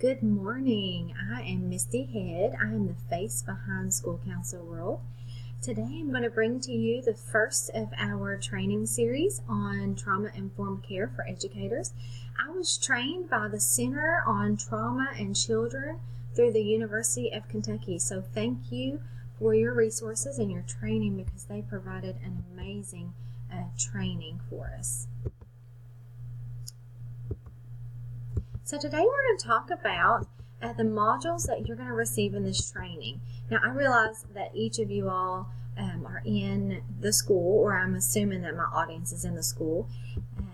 Good morning. I am Misty Head. I am the face behind School Counselor World. Today I'm going to bring to you the first of our training series on trauma-informed care for educators. I was trained by the Center on Trauma and Children through the University of Kentucky. So thank you for your resources and your training because they provided an amazing training for us. So today we're going to talk about the modules that you're going to receive in this training. Now I realize that each of you all are in the school, or I'm assuming that my audience is in the school,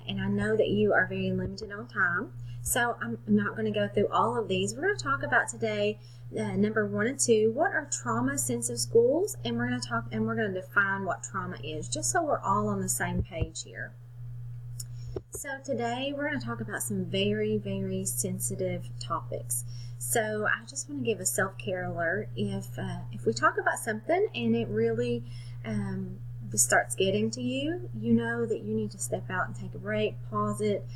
and I know that you are very limited on time. So I'm not going to go through all of these. We're going to talk about today number 1 and 2. What are trauma-sensitive schools? And we're going to define what trauma is, just so we're all on the same page here. So today we're going to talk about some very, very sensitive topics. So I just want to give a self-care alert. If we talk about something and it really starts getting to you, you know that you need to step out and take a break, pause it,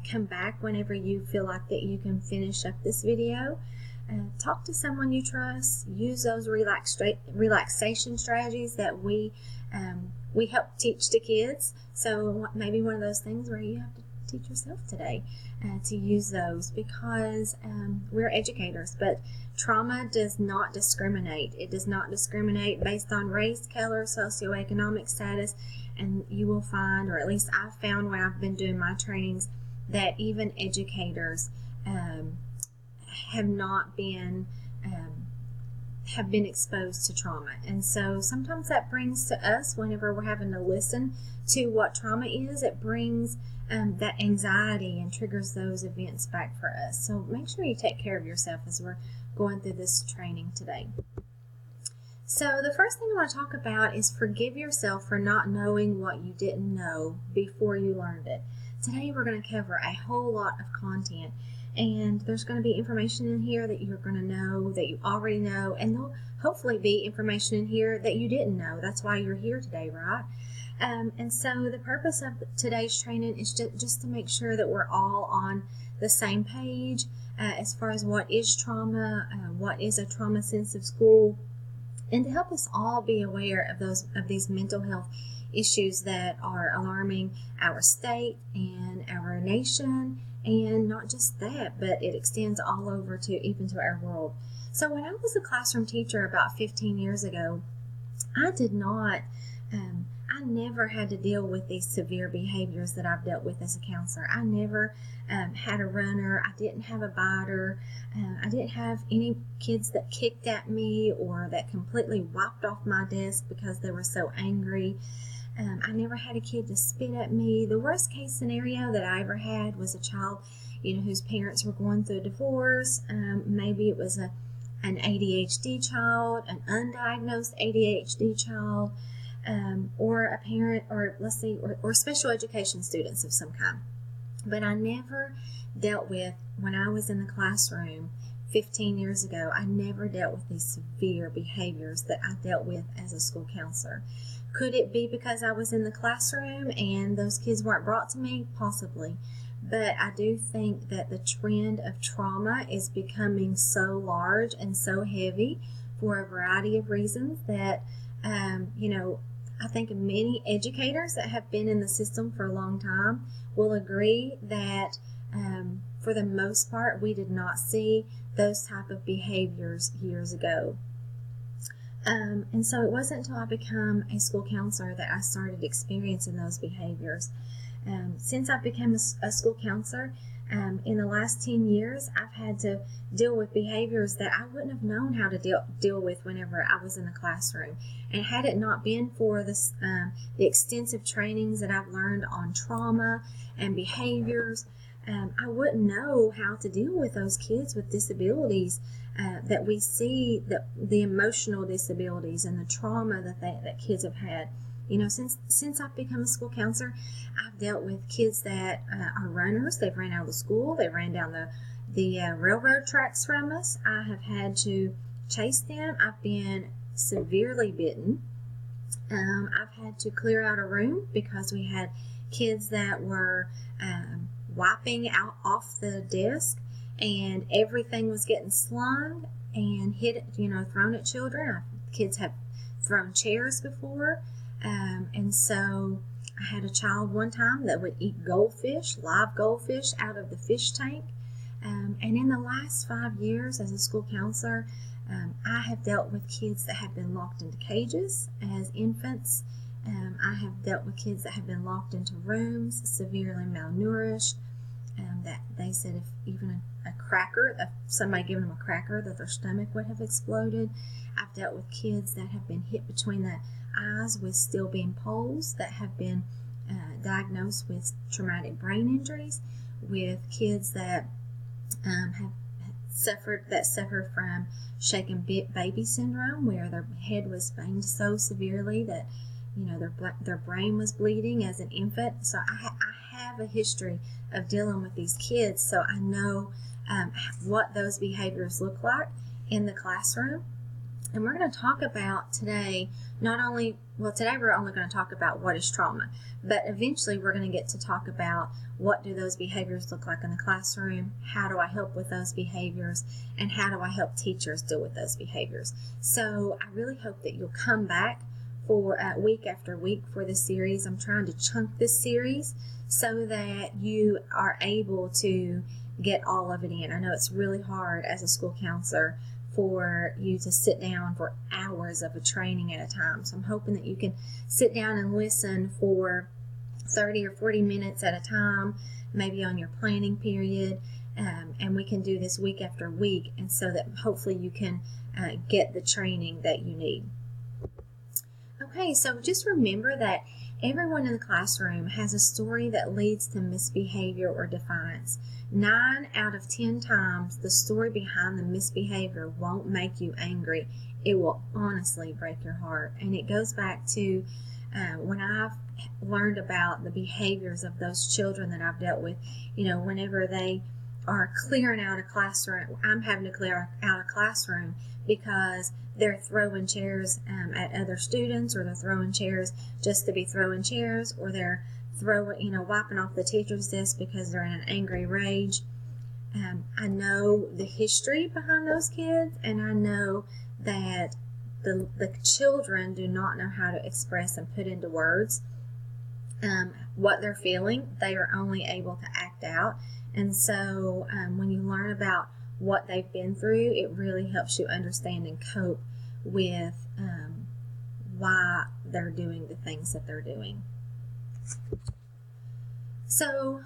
come back whenever you feel like that you can finish up this video. Talk to someone you trust. Use those relaxation strategies that we help teach to kids. So maybe one of those things where you have to teach yourself today to use those, because we're educators, but trauma does not discriminate. It does not discriminate based on race, color, socioeconomic status, and you will find, or at least I've found when I've been doing my trainings, that even educators have been exposed to trauma. And so sometimes that brings to us, whenever we're having to listen to what trauma is, it brings that anxiety and triggers those events back for us. So make sure you take care of yourself as we're going through this training today. So the first thing I want to talk about is forgive yourself for not knowing what you didn't know before you learned it. Today we're going to cover a whole lot of content, and there's going to be information in here that you're going to know, that you already know, and there'll hopefully be information in here that you didn't know. That's why you're here today, right? And so the purpose of today's training is just to make sure that we're all on the same page as far as what is trauma, what is a trauma-sensitive school, and to help us all be aware of these mental health issues that are alarming our state and our nation. And not just that, but it extends all over even to our world. So when I was a classroom teacher about 15 years ago, I never had to deal with these severe behaviors that I've dealt with as a counselor. I never had a runner. I didn't have a biter. I didn't have any kids that kicked at me or that completely wiped off my desk because they were so angry. I never had a kid to spit at me. The worst case scenario that I ever had was a child, whose parents were going through a divorce. Maybe it was an ADHD child, an undiagnosed ADHD child, or a parent, or special education students of some kind. But I never dealt with, when I was in the classroom 15 years ago, I never dealt with these severe behaviors that I dealt with as a school counselor. Could it be because I was in the classroom and those kids weren't brought to me? Possibly. But I do think that the trend of trauma is becoming so large and so heavy for a variety of reasons that, I think many educators that have been in the system for a long time will agree that for the most part, we did not see those type of behaviors years ago. And so it wasn't until I became a school counselor that I started experiencing those behaviors. Since I became a school counselor, in the last 10 years, I've had to deal with behaviors that I wouldn't have known how to deal with whenever I was in the classroom. And had it not been for the extensive trainings that I've learned on trauma and behaviors, I wouldn't know how to deal with those kids with disabilities that we see, the emotional disabilities and the trauma that kids have had. Since I've become a school counselor, I've dealt with kids that are runners. They've ran out of the school. They ran down the railroad tracks from us. I have had to chase them. I've been severely bitten. I've had to clear out a room because we had kids that were wiping out off the desk and everything was getting slung and hit, thrown at children. Kids have thrown chairs before, and so I had a child one time that would eat goldfish, live goldfish, out of the fish tank. And in the last 5 years as a school counselor, I have dealt with kids that have been locked into cages as infants. I have dealt with kids that have been locked into rooms, severely malnourished, that they said if even a cracker, if somebody given them a cracker, that their stomach would have exploded. I've dealt with kids that have been hit between the eyes with steel beam poles, that have been diagnosed with traumatic brain injuries, with kids that have suffered from shaken baby syndrome, where their head was banged so severely that their brain was bleeding as an infant. So I have a history of dealing with these kids, so I know what those behaviors look like in the classroom. And we're going to talk about today, today we're only going to talk about what is trauma, but eventually we're going to get to talk about what do those behaviors look like in the classroom, how do I help with those behaviors, and how do I help teachers deal with those behaviors. So I really hope that you'll come back for week after week for this series. I'm trying to chunk this series so that you are able to get all of it in. I know it's really hard as a school counselor for you to sit down for hours of a training at a time. So I'm hoping that you can sit down and listen for 30 or 40 minutes at a time, maybe on your planning period, and we can do this week after week, and so that hopefully you can get the training that you need. Okay, so just remember that everyone in the classroom has a story that leads to misbehavior or defiance. 9 out of 10 times, the story behind the misbehavior won't make you angry. It will honestly break your heart. And it goes back to when I've learned about the behaviors of those children that I've dealt with. Whenever they are clearing out a classroom, I'm having to clear out a classroom because they're throwing chairs at other students, or they're throwing chairs just to be throwing chairs, or they're wiping off the teacher's desk because they're in an angry rage. I know the history behind those kids, and I know that the children do not know how to express and put into words what they're feeling. They are only able to act out. And so when you learn about what they've been through, it really helps you understand and cope with why they're doing the things that they're doing. So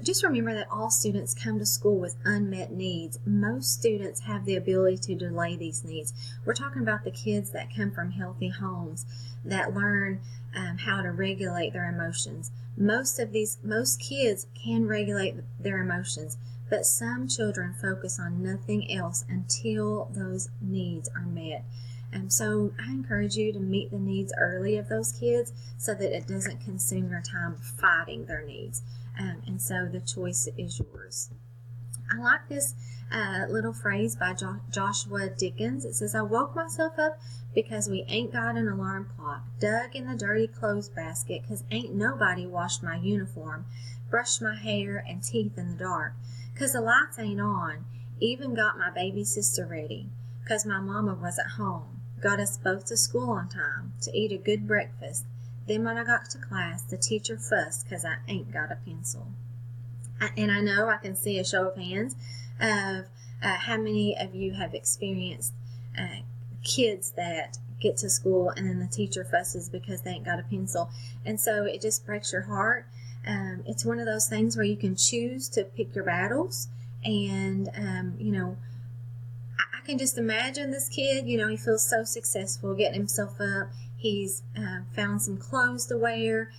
just remember that all students come to school with unmet needs. Most students have the ability to delay these needs. We're talking about the kids that come from healthy homes, that learn how to regulate their emotions. Most kids can regulate their emotions, but some children focus on nothing else until those needs are met. So I encourage you to meet the needs early of those kids so that it doesn't consume your time fighting their needs. And so the choice is yours. I like this little phrase by Joshua Dickens. It says, "I woke myself up because we ain't got an alarm clock, dug in the dirty clothes basket because ain't nobody washed my uniform, brushed my hair and teeth in the dark, because the lights ain't on, even got my baby sister ready, because my mama was at home, got us both to school on time, to eat a good breakfast. Then when I got to class, the teacher fussed because I ain't got a pencil." And I know I can see a show of hands of how many of you have experienced kids that get to school and then the teacher fusses because they ain't got a pencil. And so it just breaks your heart. It's one of those things where you can choose to pick your battles. And, I can just imagine this kid, he feels so successful getting himself up. He's found some clothes to wear.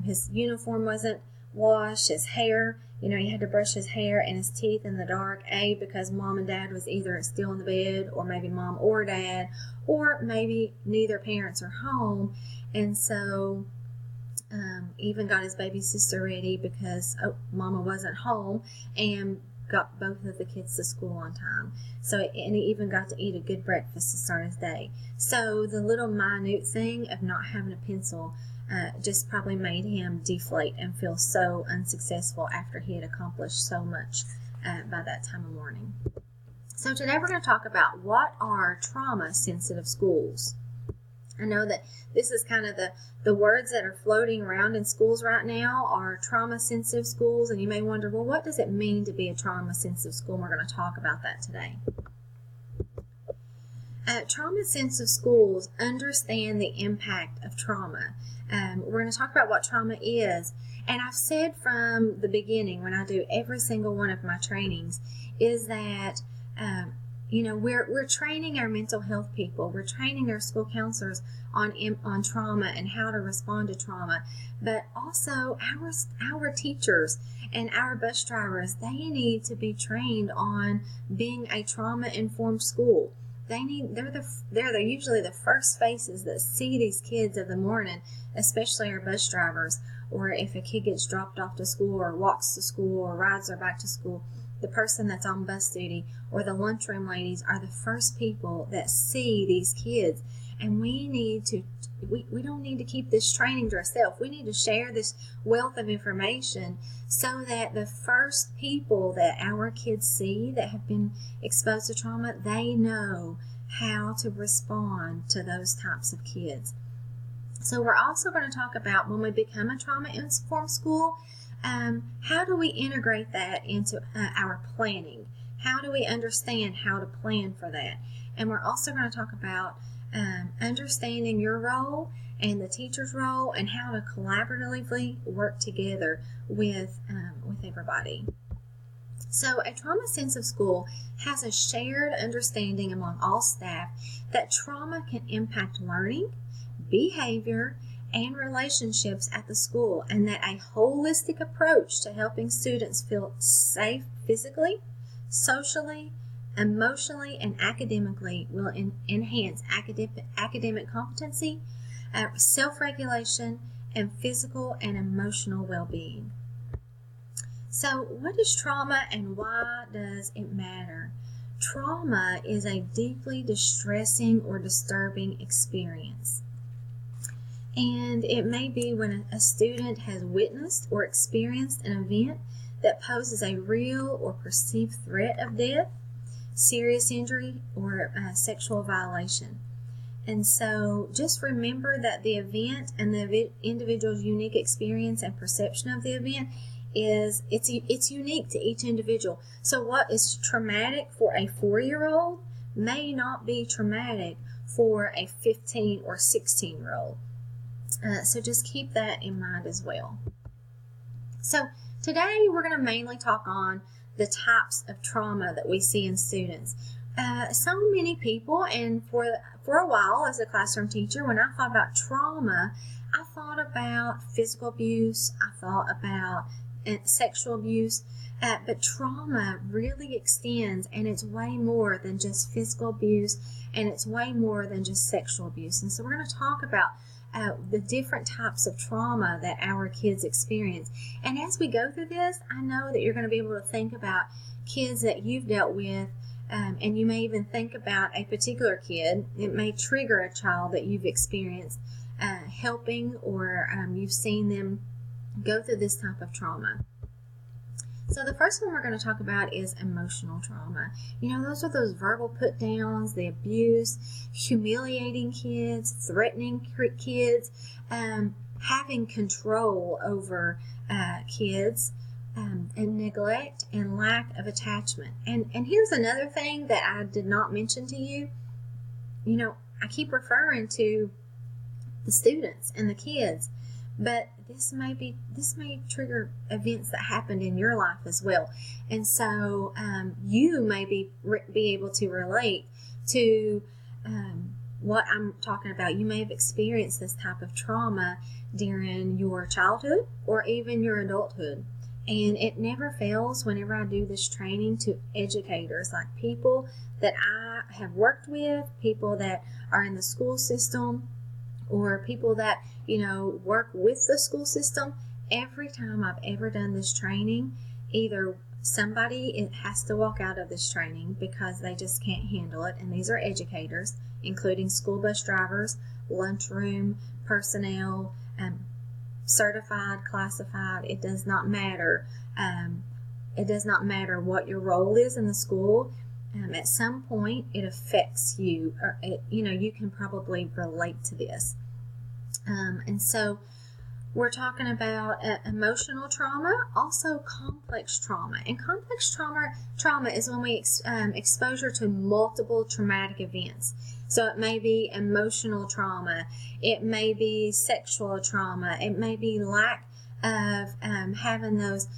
His uniform wasn't washed. His hair, he had to brush his hair and his teeth in the dark, because mom and dad was either still in the bed, or maybe mom or dad, or maybe neither parents are home. And so even got his baby sister ready because mama wasn't home, and got both of the kids to school on time. And he even got to eat a good breakfast to start his day. So the little minute thing of not having a pencil just probably made him deflate and feel so unsuccessful after he had accomplished so much by that time of morning. So today we're going to talk about what are trauma-sensitive schools. I know that this is kind of the words that are floating around in schools right now are trauma-sensitive schools, and you may wonder, well, what does it mean to be a trauma-sensitive school? And we're going to talk about that today. Trauma-sensitive schools understand the impact of trauma. We're going to talk about what trauma is. And I've said from the beginning, when I do every single one of my trainings, is that we're training our mental health people. We're training our school counselors on trauma and how to respond to trauma. But also our teachers and our bus drivers, they need to be trained on being a trauma-informed school. They're usually the first faces that see these kids of the morning, especially our bus drivers, or if a kid gets dropped off to school or walks to school or rides her back to school, the person that's on bus duty or the lunchroom ladies are the first people that see these kids. And we don't need to keep this training to ourselves. We need to share this wealth of information so that the first people that our kids see that have been exposed to trauma, they know how to respond to those types of kids. So we're also going to talk about when we become a trauma-informed school, how do we integrate that into our planning? How do we understand how to plan for that? And we're also going to talk about understanding your role and the teacher's role and how to collaboratively work together with everybody. So a trauma-sensitive school has a shared understanding among all staff that trauma can impact learning, behavior, and relationships at the school, and that a holistic approach to helping students feel safe physically, socially, emotionally, and academically will enhance academic competency, self-regulation, and physical and emotional well-being. So what is trauma and why does it matter? Trauma is a deeply distressing or disturbing experience. And it may be when a student has witnessed or experienced an event that poses a real or perceived threat of death, serious injury, or sexual violation. And so just remember that the event and the individual's unique experience and perception of the event it's unique to each individual. So what is traumatic for a 4-year-old may not be traumatic for a 15 or 16-year-old. So just keep that in mind as well. So today we're going to mainly talk on the types of trauma that we see in students. So many people, and for a while as a classroom teacher, when I thought about trauma, I thought about physical abuse, I thought about sexual abuse, but trauma really extends, and it's way more than just physical abuse, and it's way more than just sexual abuse. And so we're going to talk about the different types of trauma that our kids experience. And as we go through this, I know that you're going to be able to think about kids that you've dealt with, and you may even think about a particular kid. It may trigger a child that you've experienced helping, or you've seen them go through this type of trauma. So the first one we're going to talk about is emotional trauma. Those are those verbal put downs, the abuse, humiliating kids, threatening kids, having control over kids, and neglect and lack of attachment. And here's another thing that I did not mention to you. I keep referring to the students and the kids, but this may trigger events that happened in your life as well. And so you may be able to relate to what I'm talking about. You may have experienced this type of trauma during your childhood or even your adulthood. And it never fails whenever I do this training to educators, like people that I have worked with, people that are in the school system, or people that work with the school system. Every time I've ever done this training, either somebody has to walk out of this training because they just can't handle it, and these are educators, including school bus drivers, lunchroom personnel, certified, classified, it does not matter. it does not matter what your role is in the school. At some point, it affects you, or you can probably relate to this. And so we're talking about emotional trauma, also complex trauma. And complex trauma is when we exposure to multiple traumatic events. So it may be emotional trauma, it may be sexual trauma, it may be lack of having those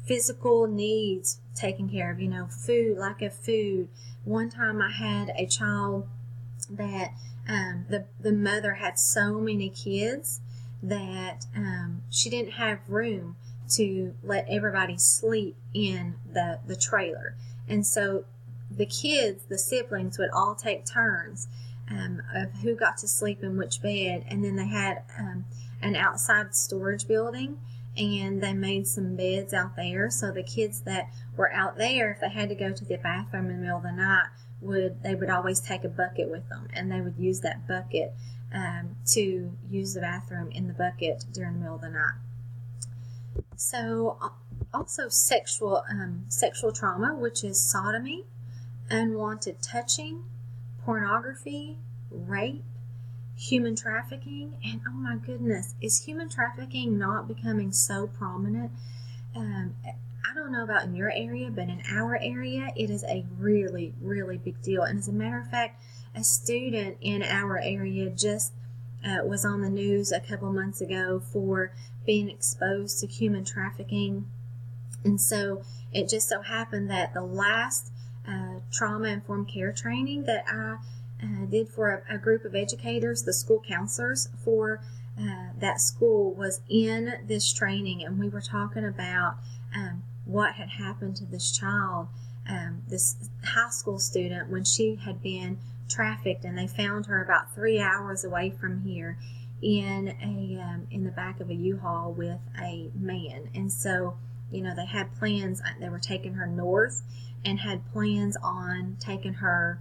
physical needs taken care of, food, lack of food. One time I had a child that the mother had so many kids that she didn't have room to let everybody sleep in the trailer. And so the kids, the siblings, would all take turns of who got to sleep in which bed. And then they had an outside storage building, and they made some beds out there. So the kids that were out there, if they had to go to the bathroom in the middle of the night, they would always take a bucket with them, and they would use that bucket to use the bathroom in the bucket during the middle of the night. So also sexual trauma, which is sodomy, unwanted touching, pornography, rape, human trafficking. And oh my goodness, is human trafficking not becoming so prominent? I don't know about in your area, but in our area, it is a really, really big deal. And as a matter of fact, a student in our area just was on the news a couple months ago for being exposed to human trafficking. And so it just so happened that the last trauma-informed care training that I did for a group of educators, the school counselors for that school, was in this training, and we were talking about what had happened to this child, this high school student, when she had been trafficked, and they found her about 3 hours away from here in the back of a U-Haul with a man. And so they had plans. They were taking her north and had plans on taking her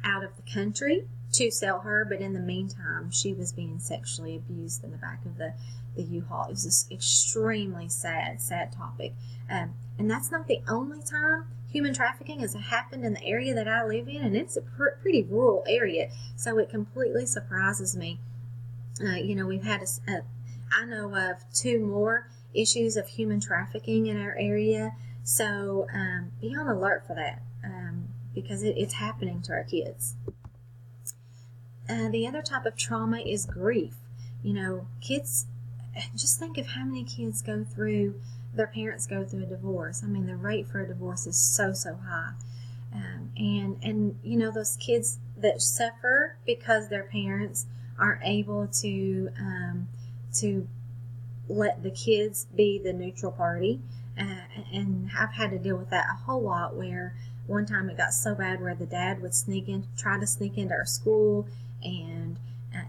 out of the country to sell her, but in the meantime she was being sexually abused in the back of the U-Haul. It was this extremely sad topic, and that's not the only time human trafficking has happened in the area that I live in, and it's a pretty rural area, so it completely surprises me. We've had I know of 2 more issues of human trafficking in our area, so be on alert for that, because it's happening to our kids. The other type of trauma is grief. Kids, just think of how many kids their parents go through a divorce. I mean, the rate for a divorce is so high. And those kids that suffer because their parents aren't able to let the kids be the neutral party. And I've had to deal with that a whole lot, where one time it got so bad where the dad would try to sneak into our school and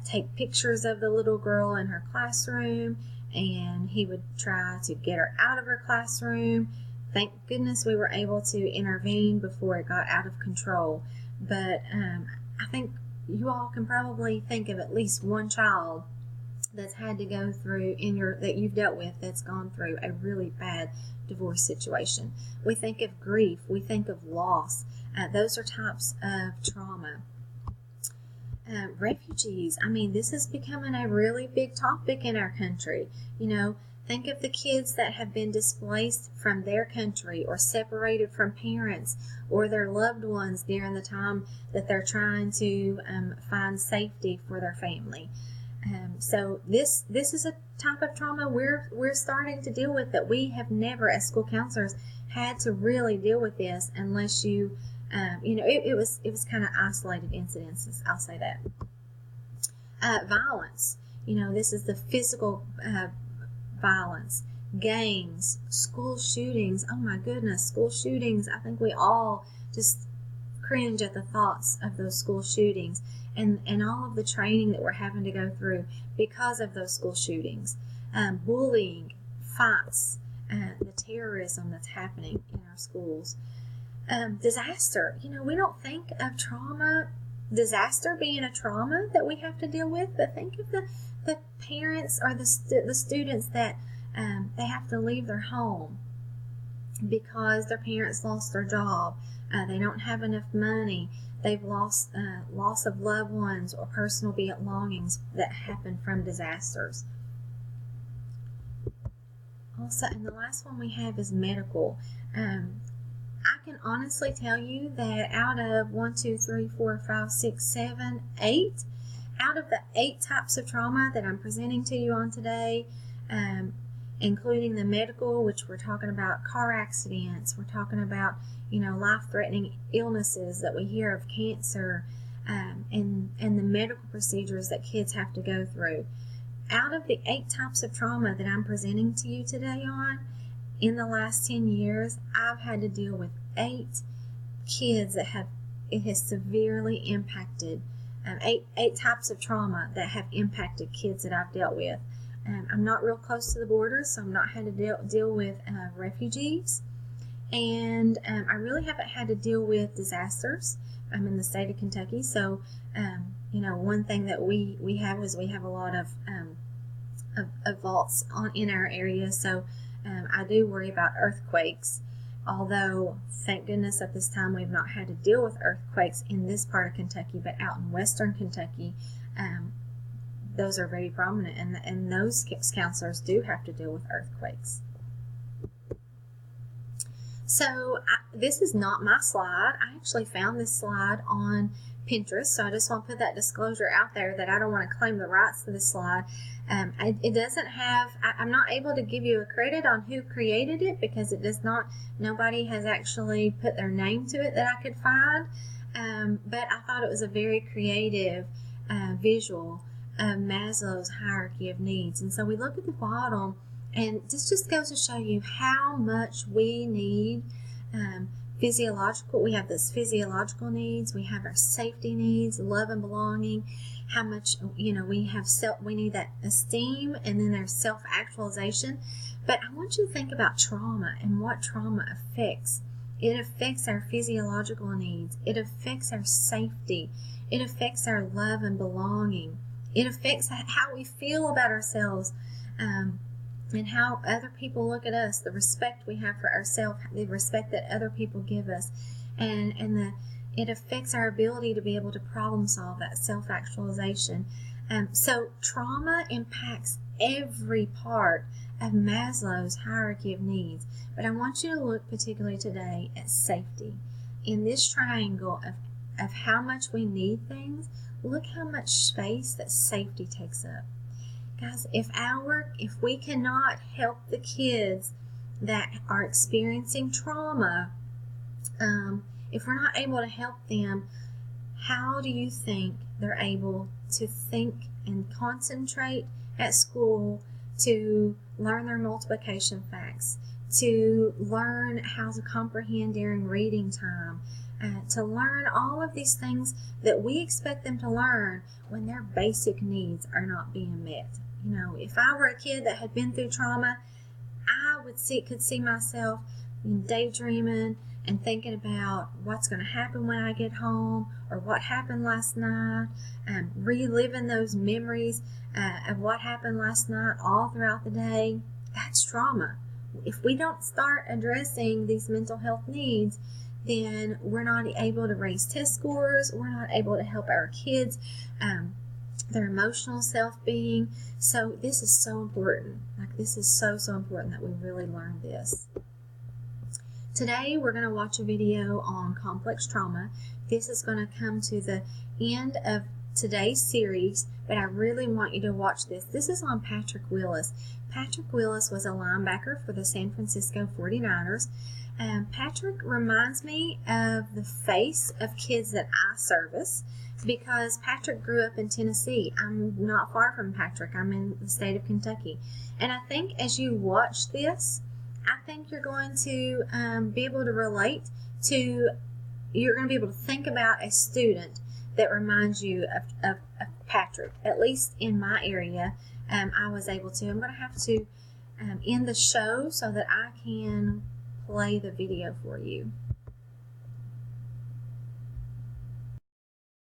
take pictures of the little girl in her classroom, and he would try to get her out of her classroom. Thank goodness we were able to intervene before it got out of control. But I think you all can probably think of at least one child that's had to go through that you've dealt with, that's gone through a really bad divorce situation. We think of grief, we think of loss. Those are types of trauma. Refugees, I mean, this is becoming a really big topic in our country. Think of the kids that have been displaced from their country, or separated from parents or their loved ones during the time that they're trying to find safety for their family. So this is a type of trauma we're starting to deal with, that we have never, as school counselors, had to really deal with this unless it was kind of isolated incidences. I'll say that. Violence. This is the physical violence, gangs, school shootings. Oh my goodness, school shootings. I think we all just cringe at the thoughts of those school shootings, and all of the training that we're having to go through because of those school shootings. Bullying, fights, the terrorism that's happening in our schools. Disaster. We don't think of disaster being a trauma that we have to deal with, but think of the parents or the students that they have to leave their home because their parents lost their job, they don't have enough money, they've lost loss of loved ones or personal belongings that happen from disasters. Also, and the last one we have is medical. I can honestly tell you that out of 1, 2, 3, 4, 5, 6, 7, 8, out of the 8 types of trauma that I'm presenting to you on today, including the medical, which we're talking about car accidents, we're talking about, life-threatening illnesses that we hear of, cancer, and the medical procedures that kids have to go through. Out of the 8 types of trauma that I'm presenting to you today on, in the last 10 years, I've had to deal with 8 kids that it has severely impacted, 8 types of trauma that have impacted kids that I've dealt with. I'm not real close to the border, so I've not had to deal with refugees. And I really haven't had to deal with disasters. I'm in the state of Kentucky, so one thing that we have is we have a lot of vaults in our area, so I do worry about earthquakes, although thank goodness at this time we've not had to deal with earthquakes in this part of Kentucky, but out in western Kentucky, those are very prominent, and those counselors do have to deal with earthquakes. So this is not my slide. I actually found this slide on Pinterest, so I just want to put that disclosure out there that I don't want to claim the rights to this slide. It doesn't have, I'm not able to give you a credit on who created it because it does not, nobody has actually put their name to it that I could find, but I thought it was a very creative visual of Maslow's hierarchy of needs. And so we look at the bottom, and this just goes to show you how much we need physiological. We have those physiological needs. We have our safety needs, love and belonging. How much we have we need that esteem, and then there's self-actualization. But I want you to think about trauma and what trauma affects. It affects our physiological needs. It affects our safety. It affects our love and belonging. It affects how we feel about ourselves. And how other people look at us, the respect we have for ourselves, the respect that other people give us, and it affects our ability to be able to problem solve, that self-actualization. So trauma impacts every part of Maslow's hierarchy of needs. But I want you to look particularly today at safety. In this triangle of how much we need things, look how much space that safety takes up. Guys, if we cannot help the kids that are experiencing trauma, if we're not able to help them, how do you think they're able to think and concentrate at school, to learn their multiplication facts, to learn how to comprehend during reading time, to learn all of these things that we expect them to learn when their basic needs are not being met? If I were a kid that had been through trauma, I could see myself daydreaming and thinking about what's going to happen when I get home, or what happened last night, reliving those memories of what happened last night all throughout the day. That's trauma. If we don't start addressing these mental health needs, then we're not able to raise test scores, we're not able to help our kids their emotional self-being. So this is so important. This is so important that we really learn this. Today we're going to watch a video on complex trauma. This is going to come to the end of today's series, but I really want you to watch this. This is on Patrick Willis. Patrick Willis was a linebacker for the San Francisco 49ers. Patrick reminds me of the face of kids that I service, because Patrick grew up in Tennessee. I'm not far from Patrick. I'm in the state of Kentucky. And I think as you watch this, I think you're going to be able to relate to, you're going to be able to think about a student that reminds you of Patrick. At least in my area, I was able to. I'm going to have to end the show so that I can play the video for you.